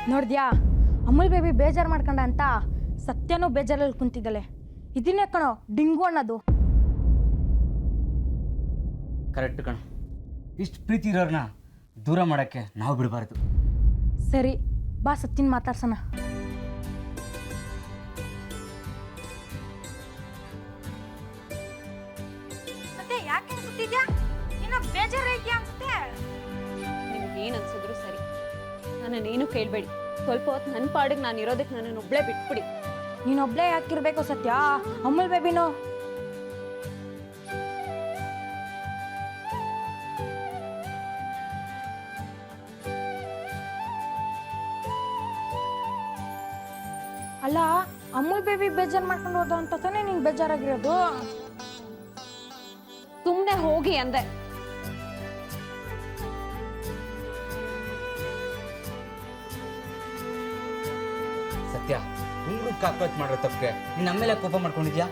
ನೋಡ್ದ್ಯಾ Amul baby ಬೇಜಾರು ಮಾಡ್ಕೊಂಡ ಅಂತ ಸತ್ಯನೂ ಬೇಜಾರಲ್ಲಿ ಕುಂತಿದ್ದಲೆ. ಇದನ್ನೇ ಕಣೋ ಡಿಂಗು ಅನ್ನೋದು. ಕರೆಕ್ಟ್ ಕಣ. ಇಷ್ಟು ಪ್ರೀತಿ ಇರೋರ್ನ ದೂರ ಮಾಡೋಕ್ಕೆ ನಾವು ಬಿಡಬಾರ್ದು. ಸರಿ ಬಾ ಸತ್ಯನ ಮಾತಾಡ್ಸೋಣ. ಮತ್ತೆ ಯಾಕೆ ಅನ್ಸುತ್ತಿದ್ಯಾ? ಏನೋ ಬೇಜಾರೈದ್ಯಾ ಅನ್ಸುತ್ತೆ. ನಿಮ್ಗೆ ಏನು ಅನ್ಸಿದ್ರು ಸರಿ, ನನ್ನನ್ನೇನು ಕೇಳಬೇಡಿ. ಸ್ವಲ್ಪ ಹೊತ್ತು ನನ್ನ ಪಾಡಿಗೆ ನಾನು ಇರೋದಕ್ಕೆ ನನ್ನನ್ನು ಒಬ್ಳೇ ಬಿಟ್ಬಿಡಿ. ನೀನೊಬ್ಳೇ ಯಾಕಿರ್ಬೇಕು ಸತ್ಯ? ಅಮೂಲ್ ಬೇಬಿನೋ ಅಲ್ಲ, ಅಮೂಲ್ ಬೇಬಿ ಬೇಜಾರು ಮಾಡ್ಕೊಂಡು ಹೋದ ಅಂತ ತಾನೇ ನಿಂಗೆ ಬೇಜಾರಾಗಿರೋದು. ಸುಮ್ಮನೆ ಹೋಗಿ ಅಂದೆ. ಸತ್ಯ, ಹುಡುಗ ಕಾಪಾತ್ ಮಾಡೋ ತಪ್ಪಿಗೆ ನೀನು ನಮ್ಮೆಲ್ಲ ಕೋಪ ಮಾಡ್ಕೊಂಡಿದ್ಯಾ?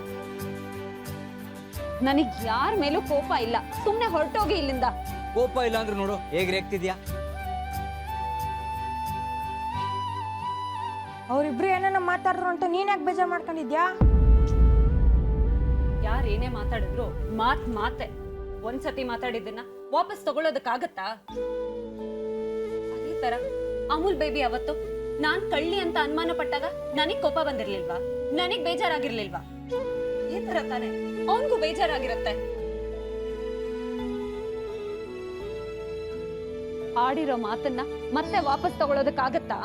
ನನಗೆ ಯಾರ ಮೇಲೂ ಕೋಪ ಇಲ್ಲ. ಸುಮ್ಮನೆ ಹೊರಟೋಗಿ ಇಲ್ಲಿಂದ. ಕೋಪ ಇಲ್ಲ ಅಂದ್ರೆ ನೋಡು ಹೇಗೆ ರೇಗ್ತಿದ್ಯಾ. ಅವ್ರಿಬ್ರು ಏನೇನೋ ಮಾತಾಡಿದ್ರು ಅಂತ ನೀನ್ ಯಾಕೆ ಬೇಜಾರು ಮಾಡ್ಕೊಂಡಿದ್ಯಾ? ಯಾರು ಏನೇ ಮಾತಾಡಿದ್ರು ಮಾತೆ. ಒಂದ್ಸತಿ ಮಾತಾಡಿದ್ದನ್ನ ವಾಪಸ್ ತಗೊಳ್ಳೋದಕ್ಕಾಗತ್ತಾ? ಅದೇ ತರ ಅಮೂಲ್ ಬೇಬಿ ಅವತ್ತು ನಾನ್ ಕಳ್ಳಿ ಅಂತ ಅನುಮಾನ ಪಟ್ಟಾಗ ನನಗ್ ಕೋಪ ಬಂದಿರ್ಲಿಲ್ವಾ? ನನಗ್ ಬೇಜಾರಾಗಿರ್ಲಿಲ್ವಾ? ಈ ತರ ತಾನೆ ಅವನ್ಗೂ ಬೇಜಾರಾಗಿರತ್ತೆ. ಆಡಿರೋ ಮಾತನ್ನ ಮತ್ತೆ ವಾಪಸ್ ತಗೊಳ್ಳೋದಕ್ಕಾಗತ್ತಾ?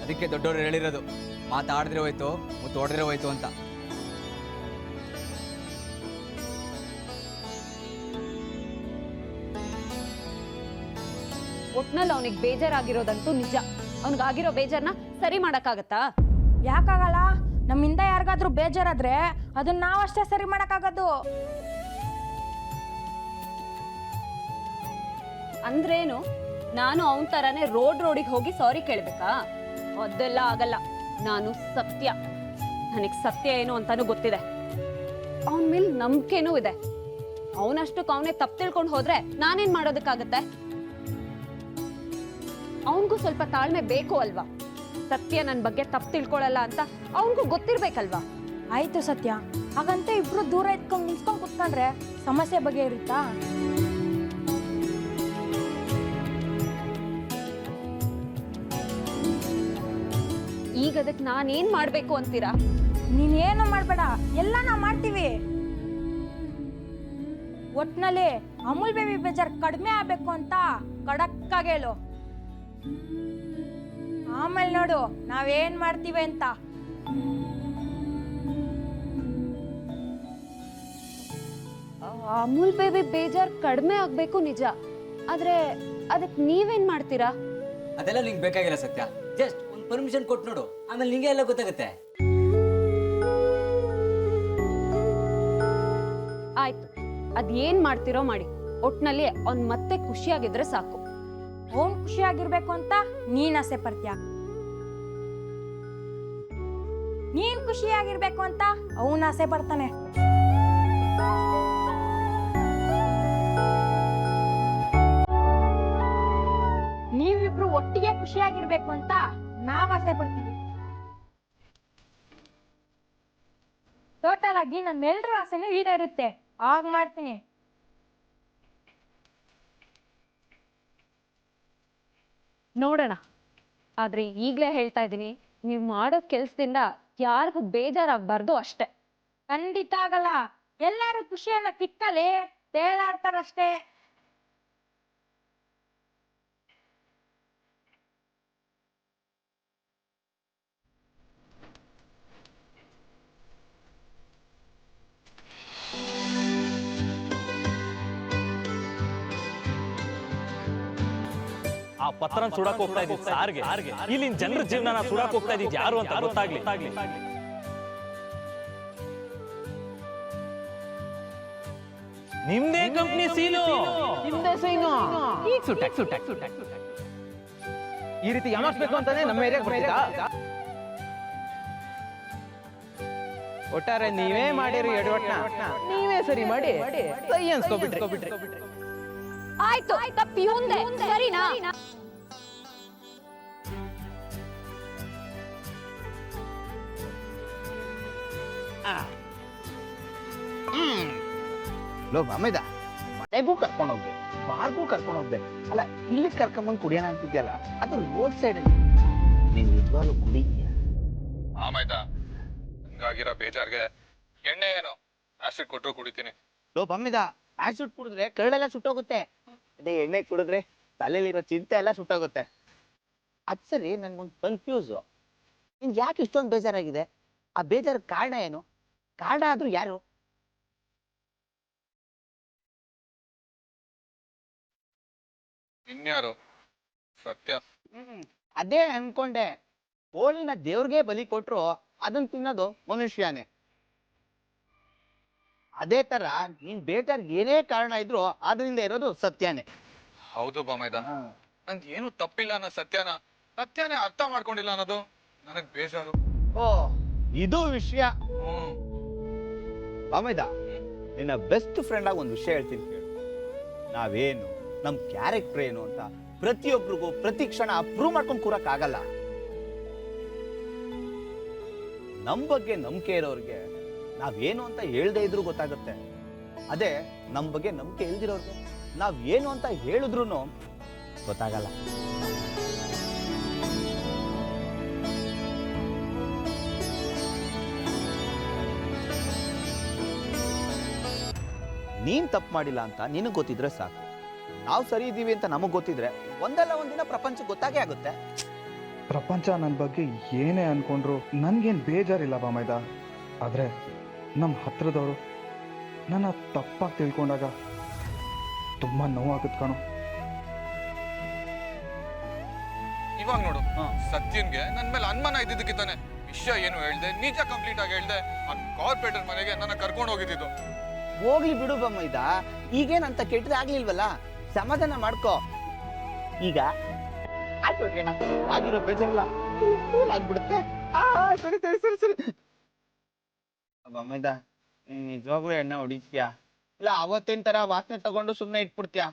ಅದಕ್ಕೆ ದೊಡ್ಡವರು ಹೇಳಿರೋದು, ಮಾತಾಡಿದ್ರೆ ಹೋಯ್ತು ಮತ್ತು ಹೊಡೆದ್ರೆ ಹೋಯ್ತು ಅಂತ. ಒಟ್ನಲ್ಲಿ ಅವನಿಗೆ ಬೇಜಾರಾಗಿರೋದಂತೂ ನಿಜ. ಅವನಿಗಾಗಿರೋ ಬೇಜಾರನ್ನ ಸರಿ ಮಾಡಕ್ಕಾಗತ್ತಾ? ಯಾಕಾಗಲ್ಲ? ನಮ್ಮಿಂದ ಯಾರಿಗಾದ್ರೂ ಬೇಜಾರಾದ್ರೆ ಅದನ್ನ ನಾವಷ್ಟೇ ಸರಿ ಮಾಡಕ್ಕಾಗದು. ಅಂದ್ರೇನು? ನಾನು ಅವನ ತರಾನೇ ರೋಡಿಗೆ ಹೋಗಿ ಸಾರಿ ಕೇಳ್ಬೇಕಾ? ಅದೆಲ್ಲ ಆಗಲ್ಲ. ನಾನು ಸತ್ಯ, ನನಗ್ ಸತ್ಯ ಏನು ಅಂತಾನು ಗೊತ್ತಿದೆ. ಅವನ ಮೇಲೆ ನಂಬಿಕೆನೂ ಇದೆ. ಅವನಷ್ಟಕ್ಕೆ ಅವನೇ ತಪ್ಪು ತಿಳ್ಕೊಂಡು ಹೋದ್ರೆ ನಾನೇನ್ ಮಾಡೋದಕ್ಕಾಗತ್ತೆ? ಅವನ್ಗೂ ಸ್ವಲ್ಪ ತಾಳ್ಮೆ ಬೇಕು ಅಲ್ವಾ? ಸತ್ಯ ನನ್ನ ಬಗ್ಗೆ ತಪ್ಪು ತಿಳ್ಕೊಳಲ್ಲ ಅಂತ ಅವನ್ಗೂ ಗೊತ್ತಿರ್ಬೇಕಲ್ವಾ? ಆಯ್ತು ಸತ್ಯ, ಹಾಗಂತ ಇಬ್ರು ದೂರ ಇಟ್ಕೊಂಡು ನಿಂತ್ಕೊಂಡು ಕುತ್ಕೊಂಡ್ರೆ ಸಮಸ್ಯೆ ಬಗ್ಗೆ ಇರುತ್ತಾ? ಈಗ ಅದಕ್ಕೆ ನಾನೇನ್ ಮಾಡ್ಬೇಕು ಅಂತೀರಾ? ನೀನೇನು ಮಾಡ್ಬೇಡ, ಎಲ್ಲ ನಾವು ಮಾಡ್ತೀವಿ. ಒಟ್ನಲ್ಲಿ ಅಮೂಲ್ ಬೇಬಿ ಬೇಜಾರ್ ಕಡಿಮೆ ಆಗ್ಬೇಕು ಅಂತ ಕಡಕ್ಕಾಗಿ ಹೇಳು. ಆಮೇಲೆ ನೋಡು ನಾವೇನ್ ಮಾಡ್ತೀವಿ ಅಂತ. ಅಮೂಲ್ ಬೇಬಿ ಬೇಜಾರ್ ಕಡಿಮೆ ಆಗ್ಬೇಕು ನಿಜ, ಆದ್ರೆ ಅದಕ್ಕೆ ನೀವೇನ್ ಮಾಡ್ತೀರಾ? ಅದೆಲ್ಲ ನಿಂಗೆ ಬೇಕಾಗಿಲ್ಲ ಸತ್ಯ. ಜಸ್ಟ್ ಒಂದು ಪರ್ಮಿಷನ್ ಕೊಟ್ಟು ನೋಡು, ಆಮೇಲೆ ನಿಂಗೆ ಎಲ್ಲ ಗೊತ್ತಾಗುತ್ತೆ. ಆಯ್ತು, ಅದೇನ್ ಮಾಡ್ತಿರೋ ಮಾಡಿ. ಒಟ್ನಲ್ಲಿ ಅವ್ನ್ ಮತ್ತೆ ಖುಷಿಯಾಗಿದ್ರೆ ಸಾಕು. ಅವನ್ ಖುಷಿಯಾಗಿರ್ಬೇಕು ಅಂತ ನೀನ್ ಆಸೆ ಪಡ್ತೀಯ, ನೀನ್ ಖುಷಿಯಾಗಿರ್ಬೇಕು ಅಂತ ಅವನ್ ಆಸೆ ಪಡ್ತಾನೆ. ನೀವಿಬ್ರು ಒಟ್ಟಿಗೆ ಖುಷಿಯಾಗಿರ್ಬೇಕು ಅಂತ ನಾವ್ ಆಸೆ ಪಡ್ತೀವಿ. ಟೋಟಲ್ ಆಗಿ ನಮ್ಮೆಲ್ರ ಆಸೆನೂ ಈಡೇರುತ್ತೆ. ಆಗ ಮಾಡ್ತೀನಿ. ನೋಡೋಣ. ಆದ್ರೆ ಈಗ್ಲೇ ಹೇಳ್ತಾ ಇದೀನಿ, ನೀವ್ ಮಾಡೋ ಕೆಲ್ಸದಿಂದ ಯಾರಿಗೂ ಬೇಜಾರಾಗ್ಬಾರ್ದು ಅಷ್ಟೇ. ಖಂಡಿತ ಆಗಲ್ಲ. ಎಲ್ಲಾರು ಖುಷಿಯನ್ನ ಕಿತ್ತಲ್ಲಿ ತೇಲಾಡ್ತಾರಷ್ಟೇ. ಆ ಪತ್ರನ ಸುಡಕ್ ಹೋಗ್ತಾ ಇದ್ದಿದ್ ಸಾರ್ಗೆ, ಇಲ್ಲಿನ ಜನರ ಜೀವನ ಸುಡಕ್ ಹೋಗ್ತಾ ಇದ್ದಿದ್ ಯಾರು ಅಂತ ಗೊತ್ತಾಗ್ಲಿ. ನಿಮ್ದೇ ಕಂಪ್ನಿ ಸೀಲು, ನಿಮ್ದೇ ಸೈನು. ಈಗ ಸುಟ್ಟಾಕ್. ಈ ರೀತಿ ಯಾಮಾರಿಸ್ಬೇಕು ಅಂತಾನೆ ನಮ್ಮ ಏರಿಯಾಗೆ ಬರ್ತಿದ್ದ. ಒಟ್ಟಾರೆ ನೀವೇ ಮಾಡಿರಿ ಎಡವಟ್ನ ನೀವೇ ಸರಿ ಮಾಡಿ ಸೈ ಅನ್ಸ್ಕೊಬಿಟ್ರಿ. ಆಯ್ತು ತಪ್ಪಿ ಮುಂದೆ ಸರಿನಾ? ಲೋ ಅಮೇದ ಮನೆಗೂ ಕರ್ಕೊಂಡು ಹೋಗ್ದೆ, ಬಾರ್ಗೂ ಕರ್ಕೊಂಡು ಹೋಗ್ದೆ, ಅಲ್ಲ ಇಲ್ಲಿ ಕರ್ಕೊಂಬಂದು ಕುಡಿಯೋಣ ಅಂತಿದ್ಯಲ್ಲ, ಅದು ರೋಡ್ ಸೈಡ್ ಅಲ್ಲಿ ನೀನ್ ನಿಜವಾಗ್ಲೂ ಕುಡಿದ್ಯಾ? ಆಮಾಯ್ತಾ, ಹಂಗಾಗಿರೋ ಬೇಜಾರ್ಗೆ ಎಣ್ಣೆ ಏನು ಆಸಿಡ್ ಕೊಟ್ಟರು ಕುಡಿತೀನಿ. ಲೋ ಅಮೇದ, ಆಸಿಡ್ ಕುಡಿದ್ರೆ ಕರಳೆಲ್ಲ ಸುಟ್ಟೋಗುತ್ತೆ, ಅದೇ ಎಣ್ಣೆ ಕುಡಿದ್ರೆ ತಲೆಯಲ್ಲಿರೋ ಚಿಂತೆ ಎಲ್ಲ ಸುಟ್ಟೋಗುತ್ತೆ. ಅದ್ ಸರಿ, ನನ್ಗೊಂದು ಕನ್ಫ್ಯೂಸು, ನಿನ್ಗೆ ಯಾಕೆ ಇಷ್ಟೊಂದು ಬೇಜಾರಾಗಿದೆ? ಆ ಬೇಜಾರ ಕಾರಣ ಏನು? ಕಾರಣ ಆದ್ರೂ ಯಾರು? ಇನ್ಯಾರು? ಸತ್ಯ. ಅದೇ ಅನ್ಕೊಂಡೆ, ಕೋಳಿನ ದೇವ್ರಿಗೆ ಬಲಿ ಕೊಟ್ರು ಅದನ್ನ ತಿನ್ನೋದು ಮನುಷ್ಯನೇ. ಅದೇ ತರ ನೀನ್ ಬೇಟಾರ್ಗೆ ಏನೇ ಕಾರಣ ಇದ್ರು ಅದರಿಂದ ಇರೋದು ಸತ್ಯನೇ. ಹೌದು ಬಾಮೈದ, ನಂದು ಏನು ತಪ್ಪಿಲ್ಲ ಅನ್ನೋ ಸತ್ಯನೇ ಅರ್ಥ ಮಾಡ್ಕೊಂಡಿಲ್ಲ ಅನ್ನೋದು ನನಗ್ ಬೇಜಾರು. ಓ, ಇದು ವಿಷಯ. ಅಮೇದ, ನಿನ್ನ ಬೆಸ್ಟ್ ಫ್ರೆಂಡ್ ಆಗಿ ಒಂದು ವಿಷಯ ಹೇಳ್ತೀನಿ ಕೇಳು. ನಾವೇನು, ನಮ್ ಕ್ಯಾರೆಕ್ಟರ್ ಏನು ಅಂತ ಪ್ರತಿಯೊಬ್ಬರಿಗೂ ಪ್ರತಿ ಕ್ಷಣ ಪ್ರೂವ್ ಮಾಡ್ಕೊಂಡು ಕೂರಕ್ ಆಗಲ್ಲ. ನಮ್ ಬಗ್ಗೆ ನಂಬಿಕೆ ಇರೋರ್ಗೆ ನಾವೇನು ಅಂತ ಹೇಳ್ದೇ ಇದ್ರು ಗೊತ್ತಾಗುತ್ತೆ. ಅದೇ ನಮ್ ಬಗ್ಗೆ ನಂಬಿಕೆ ಇಲ್ದಿರೋರ್ಗೆ ನಾವ್ ಏನು ಅಂತ ಹೇಳಿದ್ರು ಗೊತ್ತಾಗಲ್ಲ. ನೀನ್ ತಪ್ಪು ಮಾಡಿಲ್ಲ ಅಂತ ನಿನಗ್ ಗೊತ್ತಿದ್ರೆ ಸಾಕು. ನಾವು ಸರಿ ಇದ್ದೀವಿ ಅಂತ ನಮಗ್ ಗೊತ್ತಿದ್ರೆ ಒಂದಲ್ಲ ಒಂದಿನ ಪ್ರಪಂಚ ಗೊತ್ತಾಗೇ ಆಗುತ್ತೆ. ಪ್ರಪಂಚ ನನ್ನ ಬಗ್ಗೆ ಏನೇ ಅನ್ಕೊಂಡ್ರು ನನ್ಗೇನು ಬೇಜಾರಿಲ್ಲ ಬಾಮೈದ. ಆದರೆ ನಮ್ಮ ಹತ್ರದವರು ನನ್ನ ತಪ್ಪಾಗಿ ತಿಳ್ಕೊಂಡಾಗ ತುಂಬ ನೋವಾಗುತ್ತೆ ಕಣೋ. ಇವಾಗ ನೋಡು, ಸತ್ಯನ್ಗೆ ನನ್ ಮೇಲೆ ಅನುಮಾನ ಇದ್ದಿದ್ದಕ್ಕಿದ್ದಾನೆ ವಿಷಯ ಏನು ಹೇಳ್ದೆ, ನಿಜ ಕಂಪ್ಲೀಟ್ ಆಗಿ ಹೇಳ್ದೆ, ಆ ಕಾರ್ಪೊರೇಟರ್ ಮನೆಗೆ ನನ್ನ ಕರ್ಕೊಂಡು ಹೋಗಿದ್ದು. ಹೋಗ್ಲಿ ಬಿಡು ಬಮ್ಮೈದ, ಈಗೇನಂತ ಕೆಟ್ಟದಾಗ್ಲಿಲ್ವಲ್ಲ, ಸಮಾಧಾನ ಮಾಡ್ಕೋ. ಈಗ ಆಗಿರೋ ಬೇಜಾರಲ್ಲ ಆಗ್ಬಿಡುತ್ತೆ. ಸರಿ ಸರಿ ಸರಿ ಸರಿ ಬಮ್ಮೈದ, ನಿಜವಾಗ್ಲೂ ಎಣ್ಣೆ ಹೊಡಿತ್ಯಾ ಇಲ್ಲ ಅವತ್ತಿನ ತರ ವಾಸನೆ ತಗೊಂಡು ಸುಮ್ನೆ ಇಟ್ಬಿಡ್ತೀಯಾ?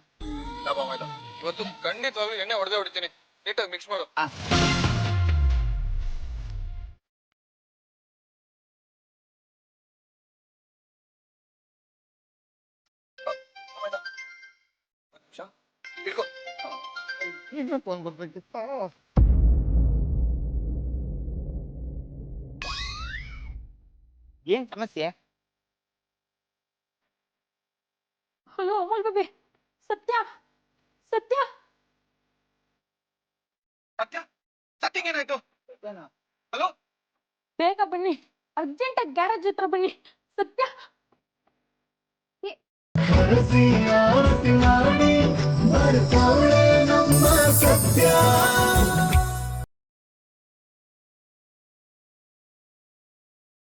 ಇವತ್ತು ಖಂಡಿತವಾಗ್ಲೂ ಎಣ್ಣೆ ಹೊಡೆದೇ ಹೊಡಿತೀನಿ. ನೀಟಾಗಿ ಮಿಕ್ಸ್ ಮಾಡು. ಫೋನ್ ಬರ್ಬೇಕಿತ್ತು. ಏನ್ ಸಮಸ್ಯೆ? ಹಲೋ ಅಮಲ್ ಬೇಬಿ, ಸತ್ಯ ಸತ್ಯ ಸತ್ಯಂಗೇನಾಯ್ತು? ಹಲೋ, ಬೇಗ ಬನ್ನಿ, ಅರ್ಜೆಂಟಾಗಿ ಗ್ಯಾರೇಜ್ ಹತ್ರ ಬನ್ನಿ. ಸತ್ಯ ನಮ್ಮ ಸತ್ಯ